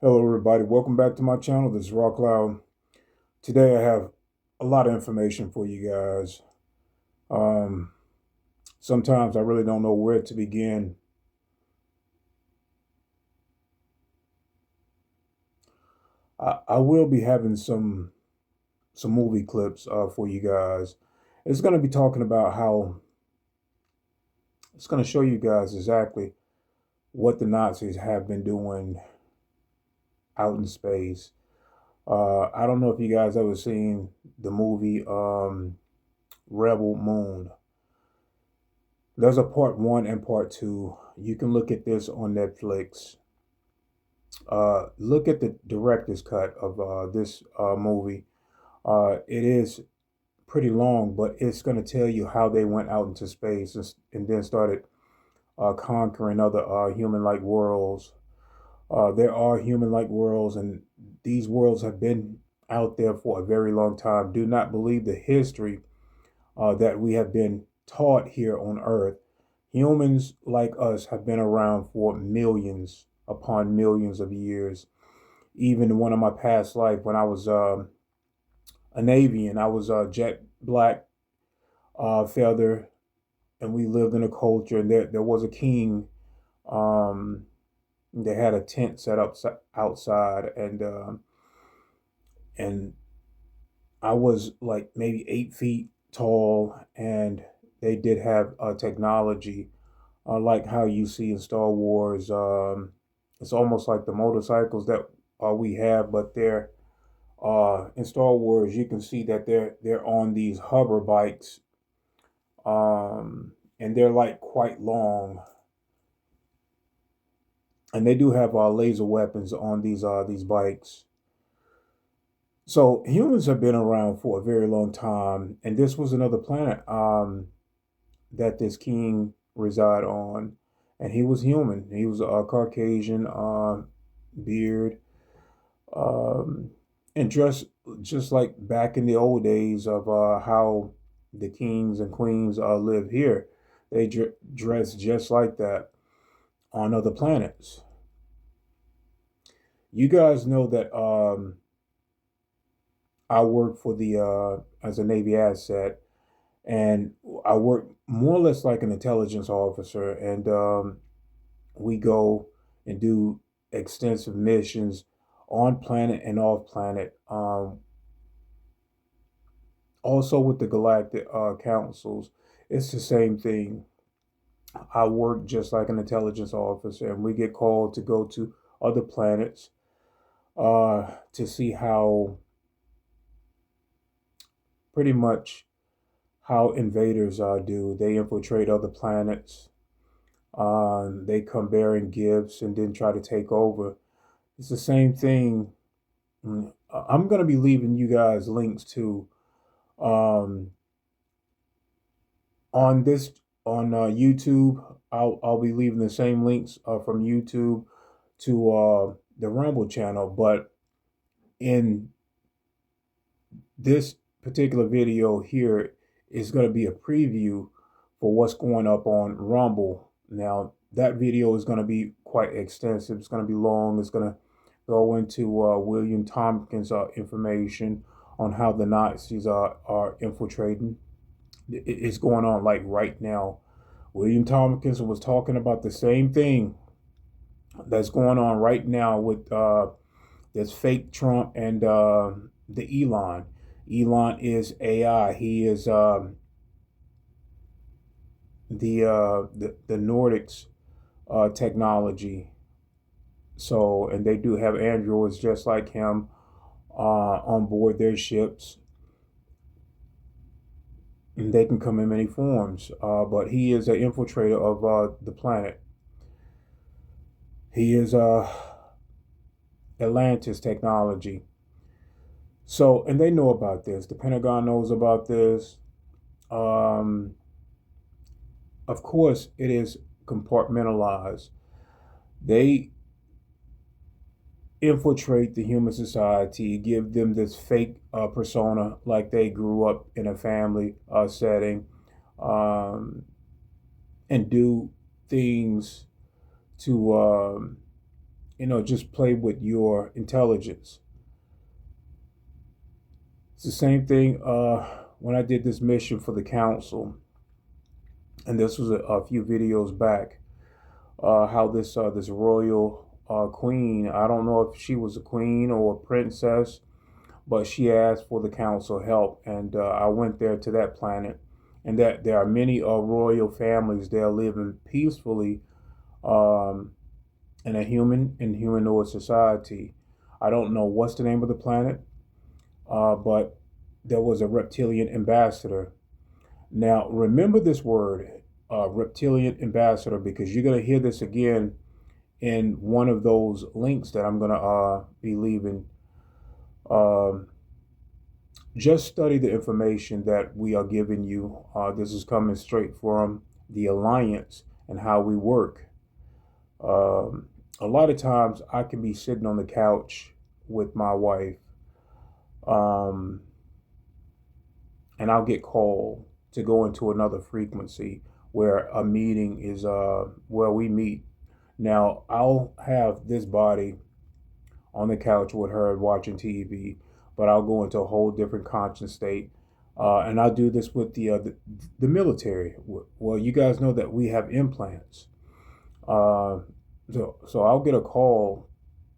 Hello, everybody. Welcome back to my channel. This is Rock Cloud. Today, I have a lot of information for you guys. Um, Sometimes I really don't know where to begin. I will be having some movie clips for you guys. It's going to be talking about how it's going to show you guys exactly what the Nazis have been doing out in space. I don't know if you guys ever seen the movie Rebel Moon. There's a part one and part two. You can look at this on Netflix. Look at the director's cut of this movie. It is pretty long, but it's going to tell you how they went out into space and then started conquering other human-like worlds. There are human-like worlds, and these worlds have been out there for a very long time. Do not believe the history that we have been taught here on Earth. Humans like us have been around for millions upon millions of years. Even in one of my past life, when I was a Navy and I was jet black feather, and we lived in a culture, and there was a king. Um, they had a tent set up outside, and I was like maybe 8 feet tall, and they did have technology like how you see in Star Wars. It's almost like the motorcycles that we have, but they're in Star Wars. You can see that they're on these hover bikes, and they're like quite long, and they do have laser weapons on these bikes. So humans have been around for a very long time, and this was another planet that this king reside on, and he was human. He was a Caucasian, beard, um, and dressed just like back in the old days of how the kings and queens live here. They dress just like that on other planets. You guys know that I work for the as a Navy asset, and I work more or less like an intelligence officer, and we go and do extensive missions on planet and off planet. Also with the galactic councils, it's the same thing. I work just like an intelligence officer, and we get called to go to other planets to see how pretty much how invaders do. They infiltrate other planets. They come bearing gifts and then try to take over. It's the same thing. I'm gonna be leaving you guys links to um, on this on YouTube. I'll be leaving the same links from YouTube to the Rumble channel, but in this particular video here is going to be a preview for what's going up on Rumble. Now that video is going to be quite extensive. It's going to be long. It's going to go into William Tompkins' information on how the Nazis are infiltrating. It's going on like right now. William Tompkins was talking about the same thing that's going on right now with this fake Trump and the Elon. Elon is AI. He is the Nordics technology. So, and they do have androids just like him on board their ships, and they can come in many forms. But he is an infiltrator of the planet. He is Atlantis technology. So, and they know about this. The Pentagon knows about this. Um, of course, it is compartmentalized. They infiltrate the human society, give them this fake persona like they grew up in a family setting, um, and do things to just play with your intelligence. It's the same thing when I did this mission for the council, and this was a few videos back. How this royal queen, I don't know if she was a queen or a princess, but she asked for the council help, and I went there to that planet, and that there are many royal families there living peacefully um, in a humanoid society. I don't know what's the name of the planet, but there was a reptilian ambassador. Now, remember this word, reptilian ambassador, because you're going to hear this again in one of those links that I'm going to be leaving. Um, just study the information that we are giving you. This is coming straight from the Alliance and how we work. Um, a lot of times I can be sitting on the couch with my wife, um, and I'll get called to go into another frequency where a meeting is where we meet. Now I'll have this body on the couch with her watching TV, but I'll go into a whole different conscious state. And I'll do this with the military. Well, you guys know that we have implants. Uh, so I'll get a call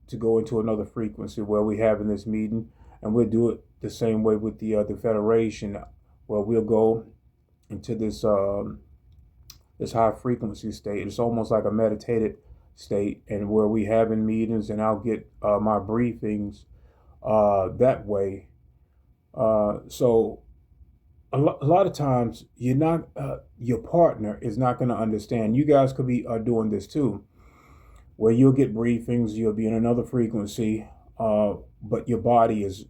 to go into another frequency where we have in this meeting, and we'll do it the same way with the Federation, where we'll go into this high frequency state. It's almost like a meditated state, and where we having meetings, and I'll get my briefings that way. So a lot of times you're not your partner is not going to understand. You guys could be doing this too, where you'll get briefings, you'll be in another frequency, but your body is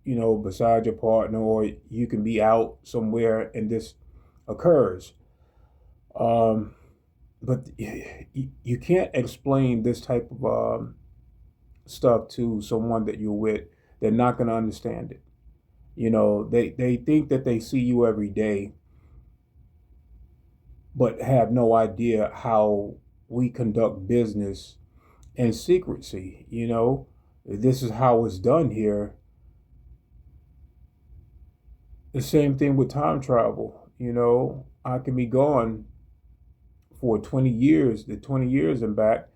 beside your partner, or you can be out somewhere and this occurs. Um, but you can't explain this type of stuff to someone that you're with. They're not going to understand it. They think that they see you every day, but have no idea how we conduct business in secrecy. This is how it's done here. The same thing with time travel. I can be gone for 20 years, the 20 years and back,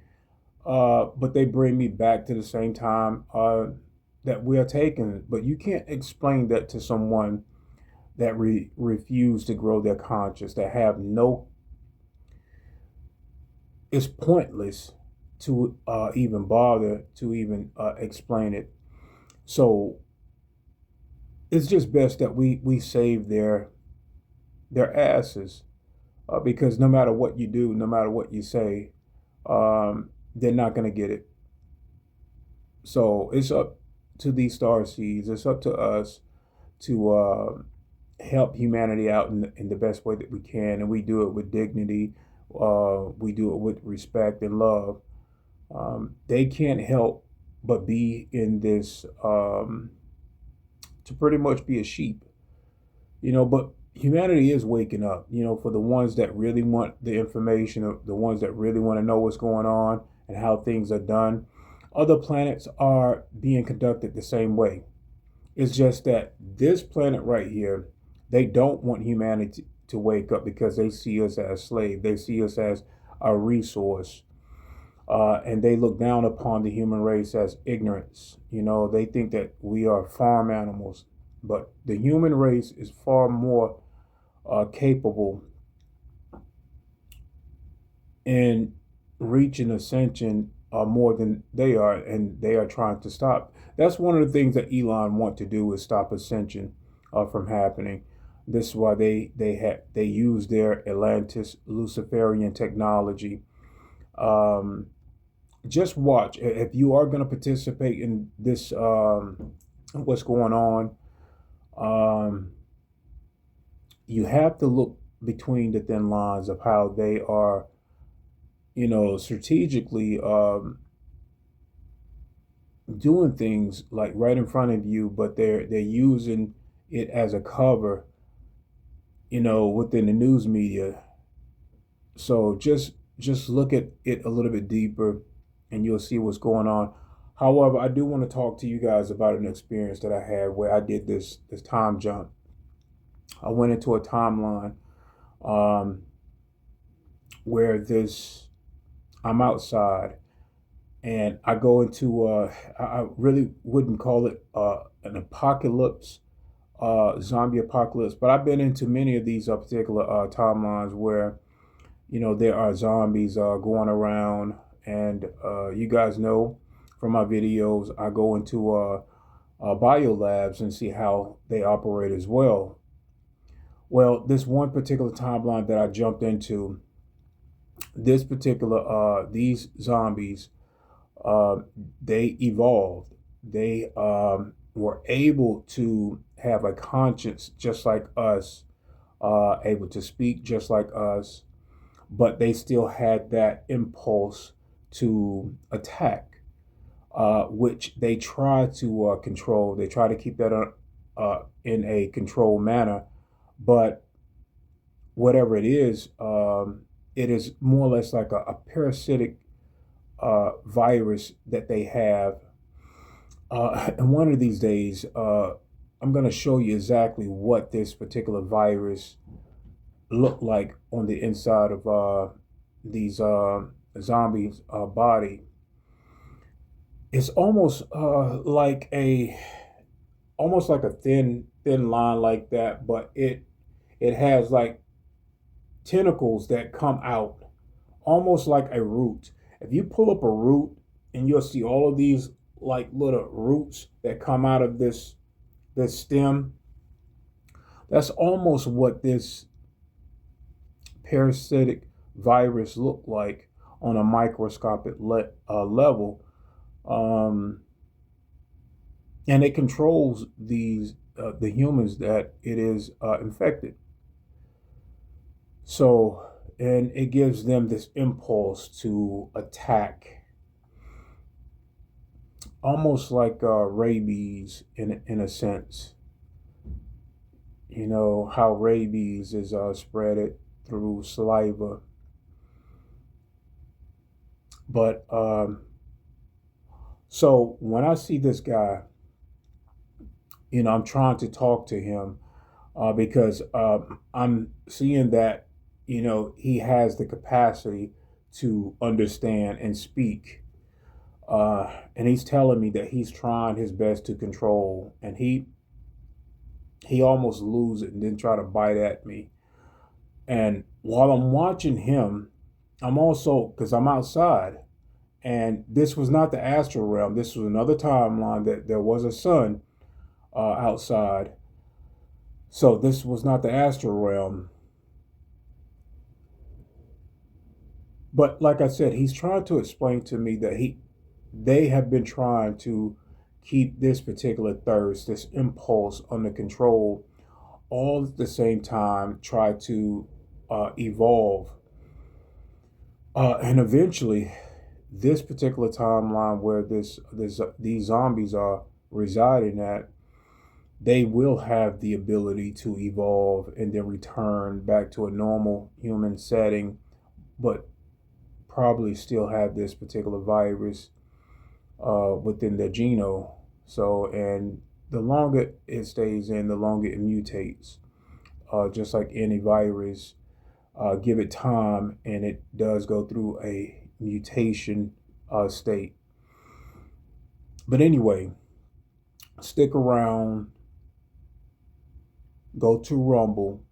but they bring me back to the same time that we are taking. But you can't explain that to someone that refuse to grow their conscience, that have no. It's pointless to even bother to even explain it. So it's just best that we save their asses, because no matter what you do, no matter what you say, they're not going to get it. So it's up to these star seeds. It's up to us to help humanity out in the best way that we can, and we do it with dignity. We do it with respect and love. They can't help but be in this to pretty much be a sheep, but humanity is waking up, for the ones that really want the information, the ones that really want to know what's going on and how things are done. Other planets are being conducted the same way. It's just that this planet right here, they don't want humanity to wake up because they see us as slaves. They see us as a resource. And they look down upon the human race as ignorance. They think that we are farm animals. But the human race is far more capable in reaching ascension more than they are, and they are trying to stop. That's one of the things that Elon want to do, is stop ascension from happening. This is why they use their Atlantis Luciferian technology. Just watch. If you are going to participate in this, what's going on, you have to look between the thin lines of how they are, strategically doing things like right in front of you, but they're using it as a cover, within the news media. So just look at it a little bit deeper, and you'll see what's going on. However, I do want to talk to you guys about an experience that I had where I did this time jump. I went into a timeline um, where this I'm outside and I go into I really wouldn't call it an apocalypse, zombie apocalypse, but I've been into many of these particular timelines where there are zombies going around, and you guys know from my videos I go into bio labs and see how they operate as well. Well, this one particular timeline that I jumped into, this particular these zombies, uh, they evolved. They were able to have a conscience just like us, able to speak just like us, but they still had that impulse to attack, which they try to control. They try to keep that in a controlled manner, but whatever it is more or less like a parasitic virus that they have. And one of these days, I'm going to show you exactly what this particular virus looked like on the inside of these zombies' body. It's almost like a thin line like that, but it has like tentacles that come out almost like a root. If you pull up a root, and you'll see all of these like little roots that come out of this stem. That's almost what this parasitic virus looked like on a microscopic level. Um, and it controls the humans that it is infected. So, and it gives them this impulse to attack, almost like rabies in a sense. You know how rabies is spread through saliva, but so when I see this guy, I'm trying to talk to him because I'm seeing that he has the capacity to understand and speak. And he's telling me that he's trying his best to control, and he almost loses it and then try to bite at me. And while I'm watching him, I'm also, because I'm outside, and this was not the astral realm. This was another timeline that there was a sun outside. So this was not the astral realm. But like I said, he's trying to explain to me that they have been trying to keep this particular thirst, this impulse under control, all at the same time try to evolve. And eventually, this particular timeline where these zombies are residing at, they will have the ability to evolve and then return back to a normal human setting, but probably still have this particular virus within their genome. So, and the longer it stays in, the longer it mutates. Just like any virus, give it time and it does go through a mutation state. But anyway, stick around, go to Rumble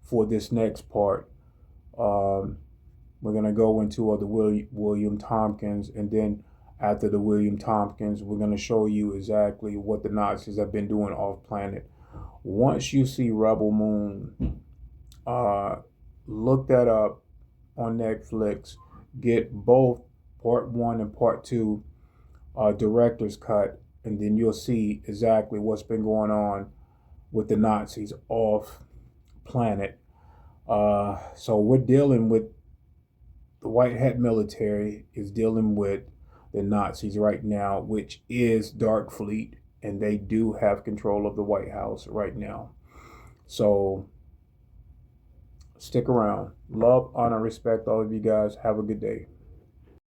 for this next part. We're going to go into the William Tompkins, and then after the William Tompkins, we're going to show you exactly what the Nazis have been doing off planet. Once you see Rebel Moon, look that up on Netflix. Get both part 1 and part 2 director's cut, and then you'll see exactly what's been going on with the Nazis off planet. So we're dealing with the white hat military is dealing with the Nazis right now, which is Dark Fleet, and they do have control of the White House right now. So stick around. Love, honor, respect all of you guys. Have a good day.